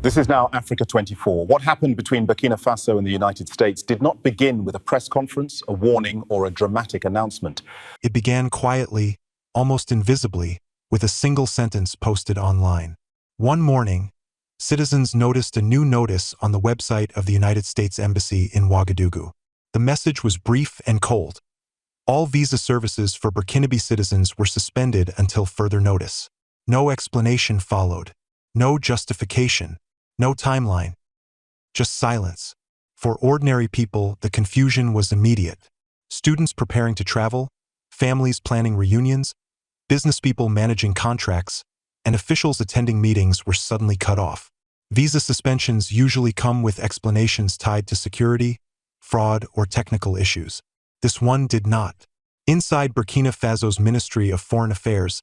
This is now Africa 24. What happened between Burkina Faso and the United States did not begin with a press conference, a warning, or a dramatic announcement. It began quietly, almost invisibly, with a single sentence posted online. One morning, citizens noticed a new notice on the website of the United States Embassy in Ouagadougou. The message was brief and cold. All visa services for Burkinabe citizens were suspended until further notice. No explanation followed. No justification. No timeline. Just silence. For ordinary people, the confusion was immediate. Students preparing to travel, families planning reunions, business people managing contracts, and officials attending meetings were suddenly cut off. Visa suspensions usually come with explanations tied to security, fraud, or technical issues. This one did not. Inside Burkina Faso's Ministry of Foreign Affairs,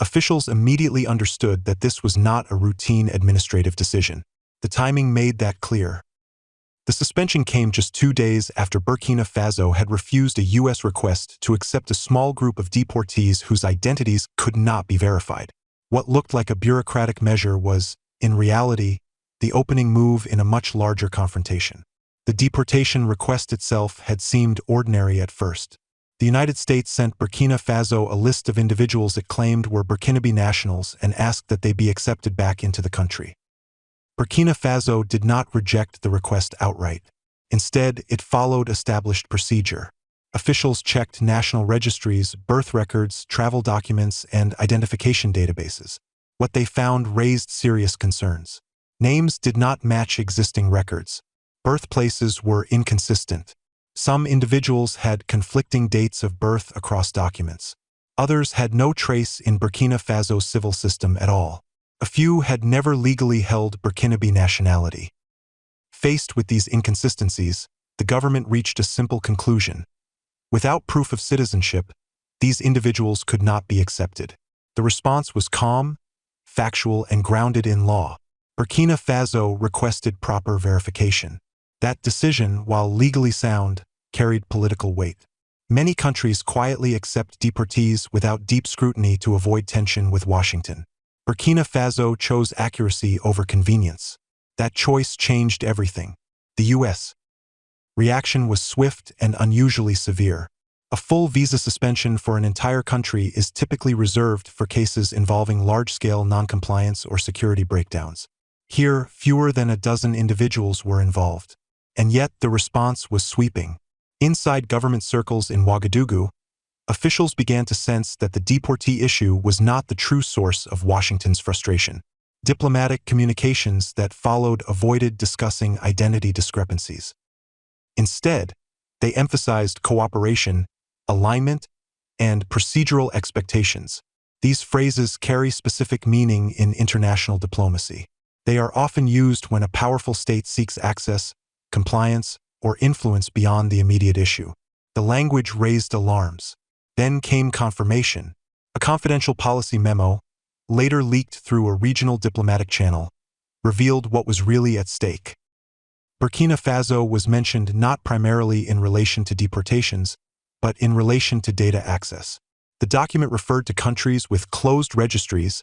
officials immediately understood that this was not a routine administrative decision. The timing made that clear. The suspension came just 2 days after Burkina Faso had refused a U.S. request to accept a small group of deportees whose identities could not be verified. What looked like a bureaucratic measure was, in reality, the opening move in a much larger confrontation. The deportation request itself had seemed ordinary at first. The United States sent Burkina Faso a list of individuals it claimed were Burkinabe nationals and asked that they be accepted back into the country. Burkina Faso did not reject the request outright. Instead, it followed established procedure. Officials checked national registries, birth records, travel documents, and identification databases. What they found raised serious concerns. Names did not match existing records. Birthplaces were inconsistent. Some individuals had conflicting dates of birth across documents. Others had no trace in Burkina Faso's civil system at all. A few had never legally held Burkinabe nationality. Faced with these inconsistencies, the government reached a simple conclusion. Without proof of citizenship, these individuals could not be accepted. The response was calm, factual, and grounded in law. Burkina Faso requested proper verification. That decision, while legally sound, carried political weight. Many countries quietly accept deportees without deep scrutiny to avoid tension with Washington. Burkina Faso chose accuracy over convenience. That choice changed everything. The U.S. reaction was swift and unusually severe. A full visa suspension for an entire country is typically reserved for cases involving large-scale noncompliance or security breakdowns. Here, fewer than a dozen individuals were involved. And yet the response was sweeping. Inside government circles in Ouagadougou, officials began to sense that the deportee issue was not the true source of Washington's frustration. Diplomatic communications that followed avoided discussing identity discrepancies. Instead, they emphasized cooperation, alignment, and procedural expectations. These phrases carry specific meaning in international diplomacy. They are often used when a powerful state seeks access, compliance, or influence beyond the immediate issue. The language raised alarms. Then came confirmation. A confidential policy memo, later leaked through a regional diplomatic channel, revealed what was really at stake. Burkina Faso was mentioned not primarily in relation to deportations, but in relation to data access. The document referred to countries with closed registries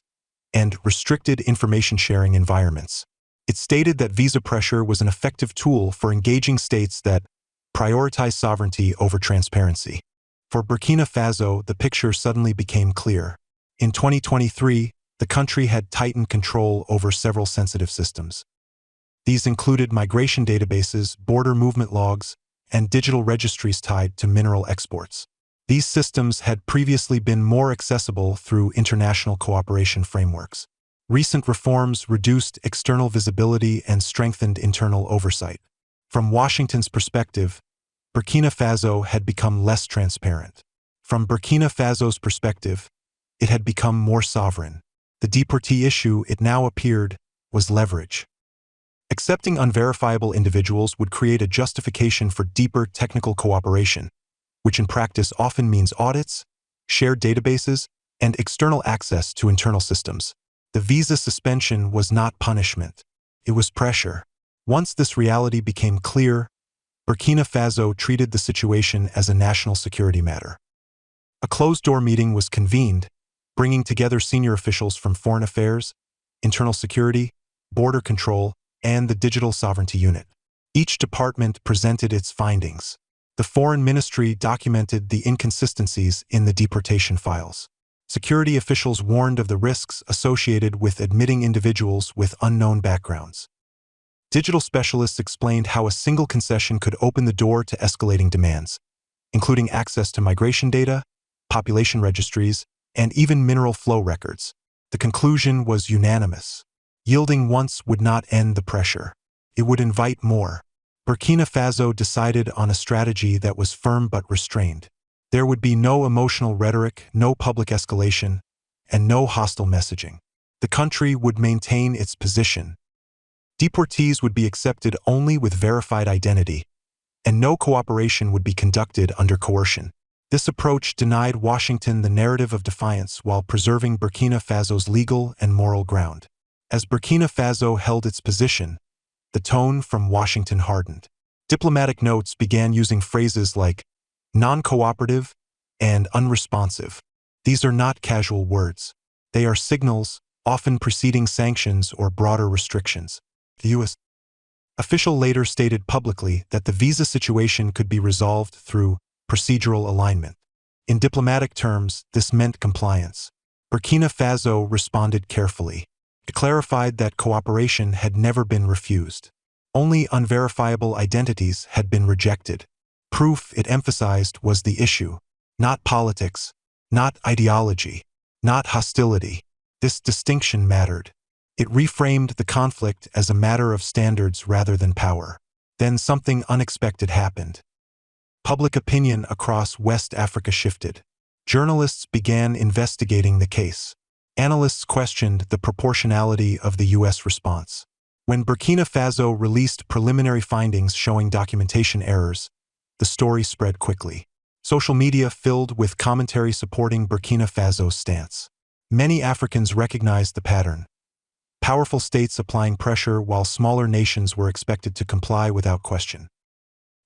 and restricted information-sharing environments. It stated that visa pressure was an effective tool for engaging states that prioritize sovereignty over transparency. For Burkina Faso, the picture suddenly became clear. In 2023, the country had tightened control over several sensitive systems. These included migration databases, border movement logs, and digital registries tied to mineral exports. These systems had previously been more accessible through international cooperation frameworks. Recent reforms reduced external visibility and strengthened internal oversight. From Washington's perspective, Burkina Faso had become less transparent. From Burkina Faso's perspective, it had become more sovereign. The deportee issue, it now appeared, was leverage. Accepting unverifiable individuals would create a justification for deeper technical cooperation, which in practice often means audits, shared databases, and external access to internal systems. The visa suspension was not punishment. It was pressure. Once this reality became clear, Burkina Faso treated the situation as a national security matter. A closed-door meeting was convened, bringing together senior officials from foreign affairs, internal security, border control, and the digital sovereignty unit. Each department presented its findings. The Foreign Ministry documented the inconsistencies in the deportation files. Security officials warned of the risks associated with admitting individuals with unknown backgrounds. Digital specialists explained how a single concession could open the door to escalating demands, including access to migration data, population registries, and even mineral flow records. The conclusion was unanimous. Yielding once would not end the pressure. It would invite more. Burkina Faso decided on a strategy that was firm but restrained. There would be no emotional rhetoric, no public escalation, and no hostile messaging. The country would maintain its position. Deportees would be accepted only with verified identity, and no cooperation would be conducted under coercion. This approach denied Washington the narrative of defiance while preserving Burkina Faso's legal and moral ground. As Burkina Faso held its position, the tone from Washington hardened. Diplomatic notes began using phrases like non-cooperative and unresponsive. These are not casual words. They are signals, often preceding sanctions or broader restrictions. The U.S. official later stated publicly that the visa situation could be resolved through procedural alignment. In diplomatic terms, this meant compliance. Burkina Faso responded carefully. It clarified that cooperation had never been refused. Only unverifiable identities had been rejected. Proof, it emphasized, was the issue, not politics, not ideology, not hostility. This distinction mattered. It reframed the conflict as a matter of standards rather than power. Then something unexpected happened. Public opinion across West Africa shifted. Journalists began investigating the case. Analysts questioned the proportionality of the U.S. response. When Burkina Faso released preliminary findings showing documentation errors, the story spread quickly. Social media filled with commentary supporting Burkina Faso's stance. Many Africans recognized the pattern. Powerful states applying pressure while smaller nations were expected to comply without question.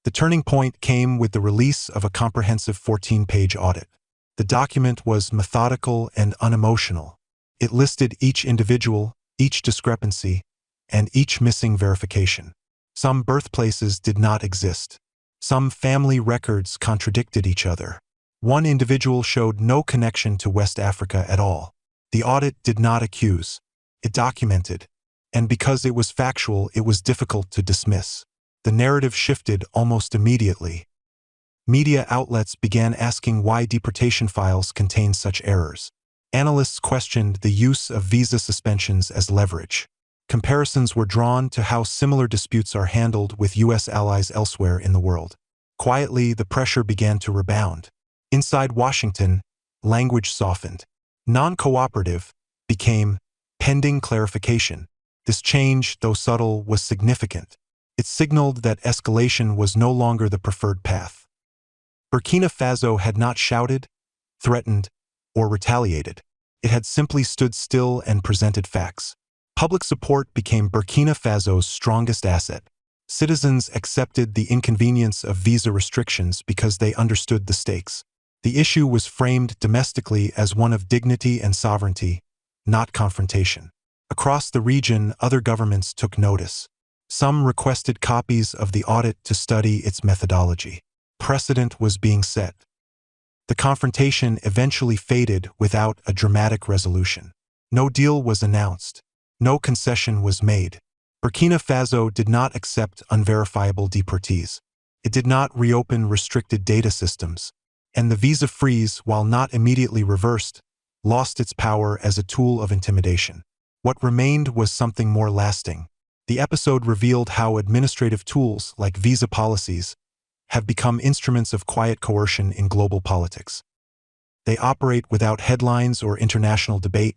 The turning point came with the release of a comprehensive 14-page audit. The document was methodical and unemotional. It listed each individual, each discrepancy, and each missing verification. Some birthplaces did not exist. Some family records contradicted each other. One individual showed no connection to West Africa at all. The audit did not accuse. It documented. And because it was factual, it was difficult to dismiss. The narrative shifted almost immediately. Media outlets began asking why deportation files contained such errors. Analysts questioned the use of visa suspensions as leverage. Comparisons were drawn to how similar disputes are handled with U.S. allies elsewhere in the world. Quietly, the pressure began to rebound. Inside Washington, language softened. Non-cooperative became pending clarification. This change, though subtle, was significant. It signaled that escalation was no longer the preferred path. Burkina Faso had not shouted, threatened, or retaliated. It had simply stood still and presented facts. Public support became Burkina Faso's strongest asset. Citizens accepted the inconvenience of visa restrictions because they understood the stakes. The issue was framed domestically as one of dignity and sovereignty, not confrontation. Across the region, other governments took notice. Some requested copies of the audit to study its methodology. Precedent was being set. The confrontation eventually faded without a dramatic resolution. No deal was announced. No concession was made. Burkina Faso did not accept unverifiable deportees. It did not reopen restricted data systems. And the visa freeze, while not immediately reversed, lost its power as a tool of intimidation. What remained was something more lasting. The episode revealed how administrative tools, like visa policies, have become instruments of quiet coercion in global politics. They operate without headlines or international debate,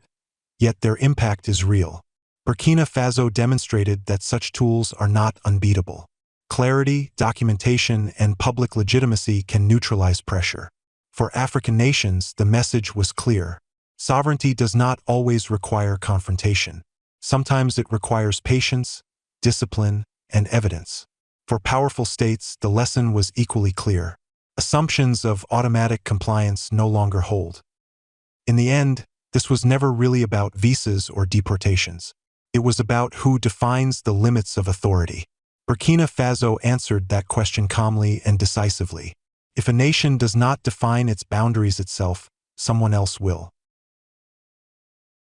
yet their impact is real. Burkina Faso demonstrated that such tools are not unbeatable. Clarity, documentation, and public legitimacy can neutralize pressure. For African nations, the message was clear. Sovereignty does not always require confrontation. Sometimes it requires patience, discipline, and evidence. For powerful states, the lesson was equally clear. Assumptions of automatic compliance no longer hold. In the end, this was never really about visas or deportations. It was about who defines the limits of authority. Burkina Faso answered that question calmly and decisively. If a nation does not define its boundaries itself, someone else will.